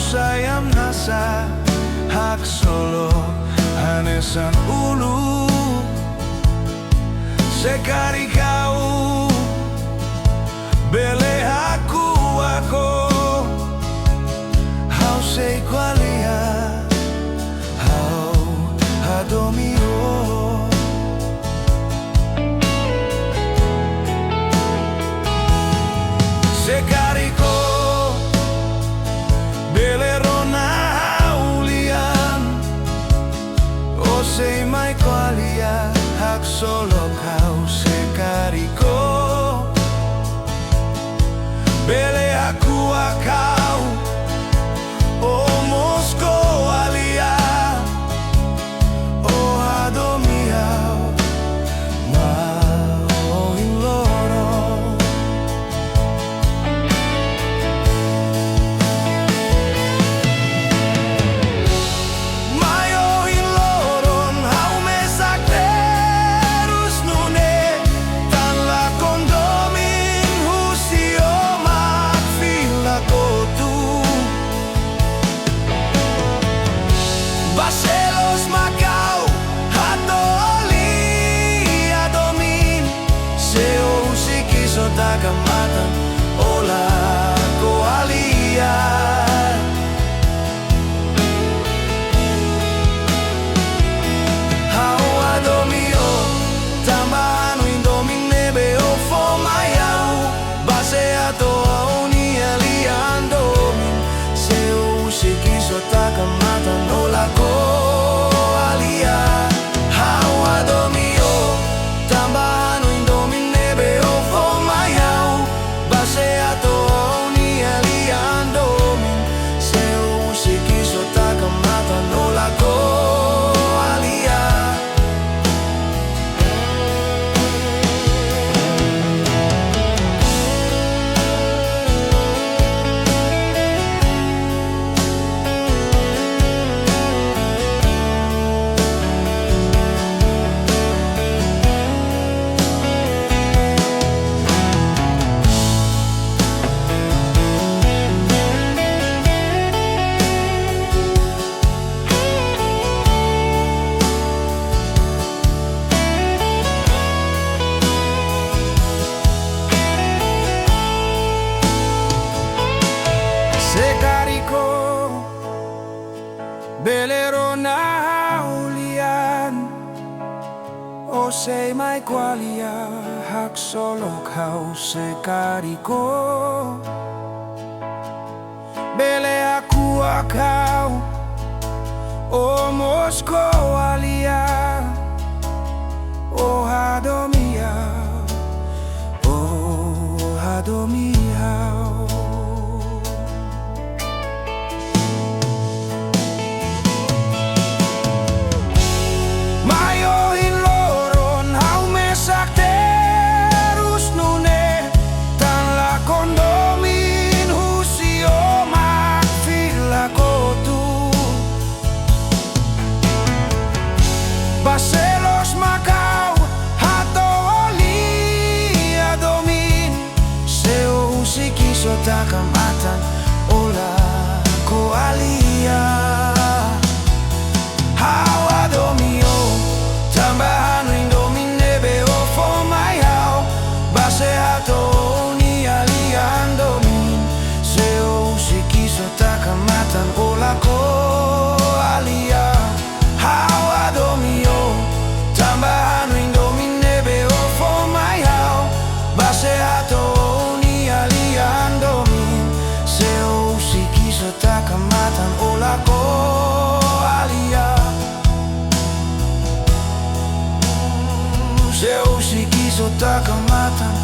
sayam nasa hak solo hanesan ulu sekali kau bele aku hau sei qualia hau hadomio sekali sei mai qualia hak solo kau sekariko bele aku kau oh Mosko alia oh adomiau mau in loro Barcelos Macau hato oli adomin seo usiki sotaka matan ola koalia hau adomio tambahanu indomin nebe o fomayau base ato oni aliandomin seo usiki sotaka matan ola koalia hau adomio tambahanu indomin nebe o fomayau base ato oni aliandomin seo usiki sotaka matan ola koalia sekariko belero na ulian o sei mai qualia hak solo kau sekariko bele aku kau o Mosko alia o hadomia o hadomia Barcelos Macau hato oli adomin seo usiki sotaka matan ola koalia hau adomio tambahanu indomin nebe o fomayau base ato oni aliandomin seo usiki sotaka matan ola koalia hau adomio tambahanu indomin nebe o fomayau base ato oni aliandomin seo usiki sotaka matan ola koalia seo usiki sotaka matan